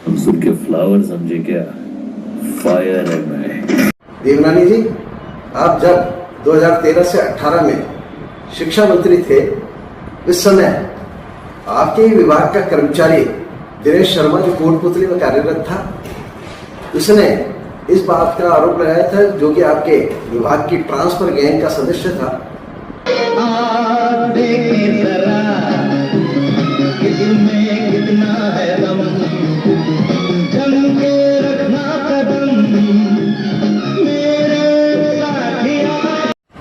हम सुन के फ्लावर समझे क्या? फायर है मैं। देवनानी जी, आप जब 2013 से 18 में शिक्षा मंत्री थे, इस समय आपके ही विभाग का कर्मचारी दिनेश शर्मा जो कोटपुतली में कार्यरत था, उसने इस बात का आरोप लगाया था, जो कि आपके विभाग की ट्रांसफर गैंग का सदस्य था।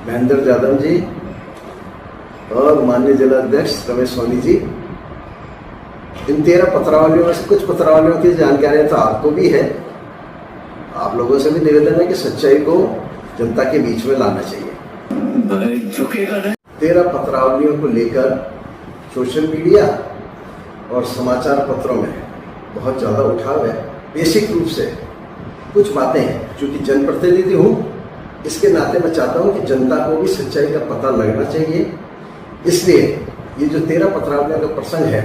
महेंद्र जाधव जी और माननीय जिला अध्यक्ष रमेश सोनी जी, इन 13 पत्रावलियों में से कुछ पत्रावलियों की जानकारी तो आपको भी है। आप लोगों से भी निवेदन है कि सच्चाई को जनता के बीच में लाना चाहिए। 13 पत्रावलियों को लेकर सोशल मीडिया और समाचार पत्रों में बहुत ज़्यादा उठाव है। बेसिक रूप से कुछ बातें हैं, चूंकि जनप्रतिनिधि हूँ, इसके नाते मैं चाहता हूँ कि जनता को भी सच्चाई का पता लगना चाहिए। इसलिए ये जो 13 पत्रावलियों का प्रसंग है,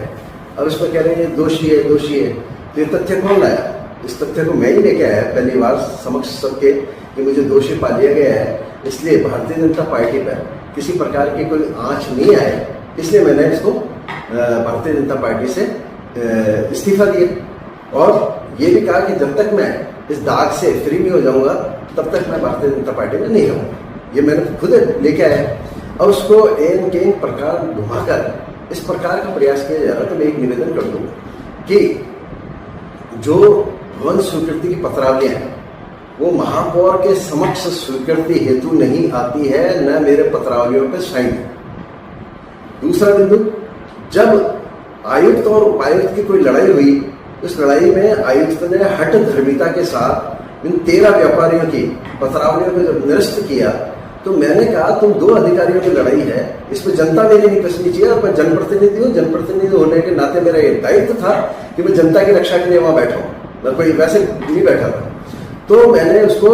अब इसमें कह रहे हैं ये दोषी है, दोषी है, तो ये तथ्य कौन लाया? इस तथ्य को मैं ही लेके आया पहली बार समक्ष सबके कि मुझे दोषी पा लिया गया है। इसलिए भारतीय जनता पार्टी पर किसी प्रकार की कोई आंच नहीं आए, इसलिए मैंने इसको भारतीय जनता पार्टी से इस्तीफा दिया और ये भी कहा कि जब तक मैं इस दाग से फ्री नहीं हो जाऊंगा तब तक मैं भारतीय जनता पार्टी में नहीं रहूँगा। ये मैंने खुद लेके आया और उसको एन के प्रकार घुमाकर इस प्रकार का प्रयास किया जा रहा है। तो मैं एक निवेदन कर दूंगा कि जो भवन स्वीकृति की पत्रावलियां हैं वो महापौर के समक्ष स्वीकृति हेतु नहीं आती है, न मेरे पत्रावलियों पर साइन है। दूसरा बिंदु, जब आयुक्त और उपायुक्त की कोई लड़ाई हुई, उस लड़ाई में आयुक्त ने हठ धर्मिता के साथ इन 13 व्यापारियों की पत्रावलियों को जब निरस्त किया, तो मैंने कहा तुम 2 अधिकारियों की लड़ाई है, इसमें जनता मेरी नहीं फंसनी चाहिए। और मैं जनप्रतिनिधि हूँ, जनप्रतिनिधि होने के नाते मेरा ये दायित्व था कि मैं जनता की रक्षा के लिए वहां बैठा हूँ, मैं कोई वैसे नहीं बैठा था। तो मैंने उसको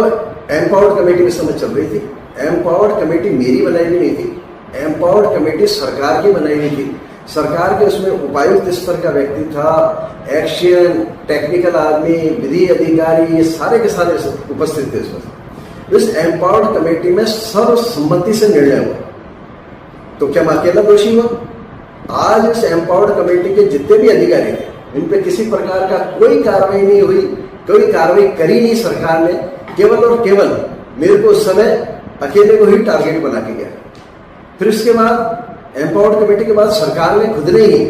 एम्पावर्ड कमेटी में समझ चल रही थी। एम्पावर्ड कमेटी मेरी बनाई हुई नहीं थी, एम्पावर्ड कमेटी सरकार की बनाई हुई थी। सरकार के उसमें उपायुक्त स्तर का व्यक्ति था, एक्शन, टेक्निकल आदमी, विधि अधिकारी, ये सारे के सारे उपस्थित थे इसमें। इस एम्पावर्ड कमेटी में सर्वसम्मति से निर्णय हुआ, तो क्या मैं अकेला दोषी हुआ? आज इस एम्पावर्ड कमेटी के जितने भी अधिकारी थे, इन पे किसी प्रकार का कोई कार्रवाई नहीं हुई, कोई कार्रवाई करी नहीं सरकार ने। केवल और केवल मेरे को उस समय अकेले को ही टारगेट बना के गया। फिर इसके बाद एम्पावर्ड कमेटी के बाद सरकार ने खुद ने ही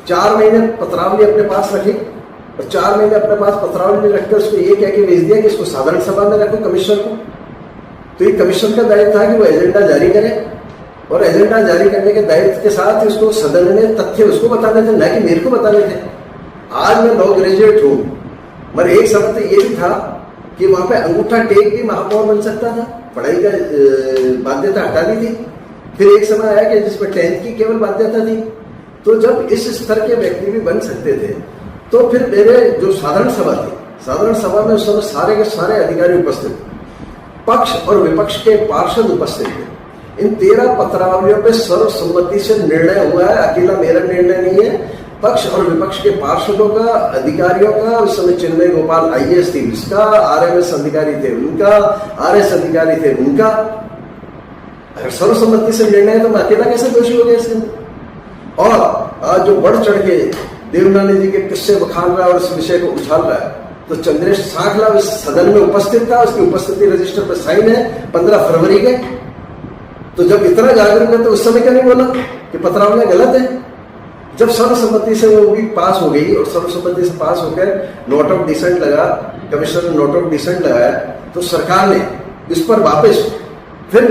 4 महीने पत्रावली अपने पास रखी और 4 महीने अपने पास पत्रावली रखकर उसको ये कह के भेज दिया कि इसको साधारण सभा में रखो कमिश्नर को। तो ये कमिश्नर का दायित्व था कि वो एजेंडा जारी करे और एजेंडा जारी करने के दायित्व के साथ उसको सदन में तथ्य उसको बताने थे, न कि मेरे को बताने थे। आज मैं लॉ ग्रेजुएट हूँ, मगर एक समय तो ये भी था कि वहां पे अंगूठा टेक भी महापौर बन सकता था, पढ़ाई का बाध्यता हटा दी थी। फिर एक समय आया कि जिसमें 10th की केवल बाध्यता थी। तो जब इस स्तर के व्यक्ति भी बन सकते थे, तो फिर मेरे जो साधारण सभा थी, साधारण सभा में उस समय सारे के सारे अधिकारी उपस्थित थे, पक्ष और विपक्ष के पार्षद उपस्थित थे। इन 13 पत्रावलियों पे सर्वसम्मति से निर्णय हुआ है, अकेला मेरा निर्णय नहीं है। पक्ष और विपक्ष के पार्षदों का, अधिकारियों का, उस समय चिन्मय गोपाल IAS थी उसका, RMS अधिकारी थे उनका, RS अधिकारी थे उनका। अगर सर्वसम्मति से निर्णय है तो मैं अकेला कैसे दोषी हो गया इसके अंदर? और आज जो बढ़ चढ़ के देवनानी जी के किस्से बखान रहा है और इस विषय को उछाल रहा है, तो चंद्रेश सांखला इस सदन में उपस्थित था, उसकी उपस्थिति रजिस्टर पर साइन है 15 फरवरी के। तो जब इतना जागरूक है तो उस समय क्या नहीं बोला कि पत्रावलियां गलत है? जब सर्वसम्मति से वो भी पास हो गई और सर्वसम्मति से पास होकर नोट ऑफ डिसेंट लगा, कमिश्नर ने नोट ऑफ डिसेंट लगाया, तो सरकार ने इस पर वापस फिर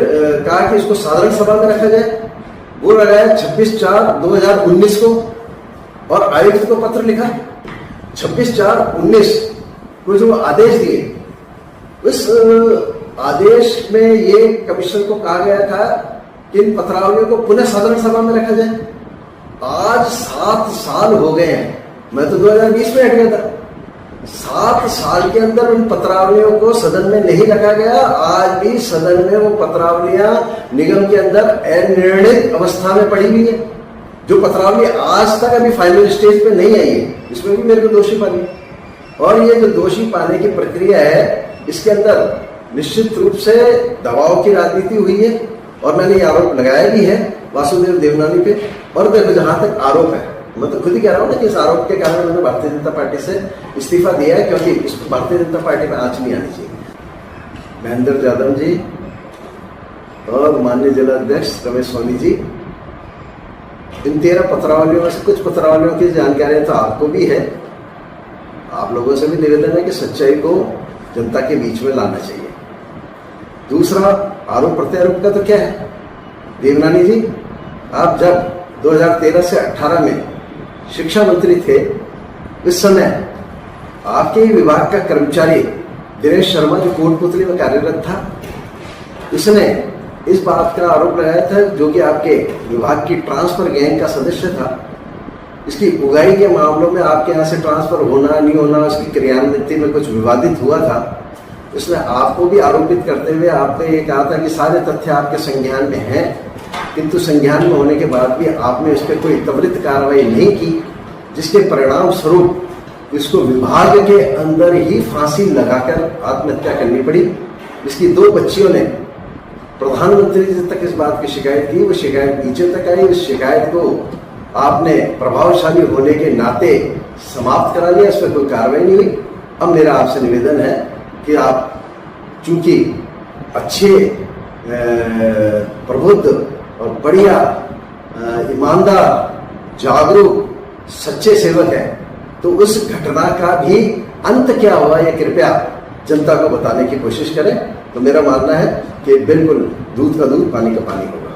कहा कि इसको साधारण सभा में रखा जाए। वो लगाया 26/4/2019 को और आयुक्त को पत्र लिखा 26/4/19 को जो आदेश दिए, उस आदेश में ये कमिश्नर को कहा गया था कि इन पत्रावलियों को पुनः साधारण सभा में रखा जाए। आज 7 साल हो गए हैं, मैं तो 2020 में हट गया था। 7 साल के अंदर उन पत्रावलियों को सदन में नहीं रखा गया। आज भी सदन में वो पत्रावलियां निगम के अंदर अनिर्णित अवस्था में पड़ी हुई है। जो पत्रावली आज तक अभी फाइनल स्टेज पे नहीं आई है, इसमें भी मेरे को दोषी पानी। और ये जो दोषी पाने की प्रक्रिया है, इसके अंदर निश्चित रूप से दबाव की राजनीति हुई है और मैंने ये आरोप लगाया भी है वासुदेव देवनानी पे। और देखो, जहां तक आरोप है, मैं तो खुद ही कह रहा हूं ना कि इस आरोप के कारण मैंने भारतीय जनता पार्टी से इस्तीफा दिया है, क्योंकि इस भारतीय जनता पार्टी में आंच नहीं आनी चाहिए। महेंद्र यादव जी और माननीय जिलाध्यक्ष रमेश सोनी जी, इन 13 पत्रावलियों में से कुछ पत्रावलियों की जानकारियां तो आपको भी है। आप लोगों से भी निवेदन है कि सच्चाई को जनता के बीच में लाना चाहिए। दूसरा आरोप प्रत्यारोप का तो क्या है, देवनानी जी, आप जब 2013 से 18 में शिक्षा मंत्री थे, इस समय आपके ही विभाग का कर्मचारी दिनेश शर्मा, जो कोटपुतली में कार्यरत था, इसने इस बात का आरोप लगाया था, जो कि आपके विभाग की ट्रांसफर गैंग का सदस्य था, इसकी उगाही के मामलों में आपके यहाँ से ट्रांसफर होना नहीं होना, उसकी क्रियान्विति में कुछ विवादित हुआ था। इसने आपको भी आरोपित करते हुए आपने ये कहा था कि सारे तथ्य आपके संज्ञान में हैं, किंतु संज्ञान में होने के बाद भी आपने इस पर कोई त्वरित कार्रवाई नहीं की, जिसके परिणाम स्वरूप इसको विभाग के अंदर ही फांसी लगाकर आत्महत्या करनी पड़ी। इसकी 2 बच्चियों ने प्रधानमंत्री जी तक इस बात की शिकायत की, वो शिकायत नीचे तक आई। उस शिकायत को आपने प्रभावशाली होने के नाते समाप्त करा लिया, इस पर कोई कार्रवाई नहीं हुई। अब मेरा आपसे निवेदन है कि आप चूंकि अच्छे प्रबुद्ध और बढ़िया ईमानदार जागरूक सच्चे सेवक है, तो उस घटना का भी अंत क्या हुआ ये कृपया जनता को बताने की कोशिश करें। तो मेरा मानना है कि बिल्कुल दूध का दूध, पानी का पानी होगा।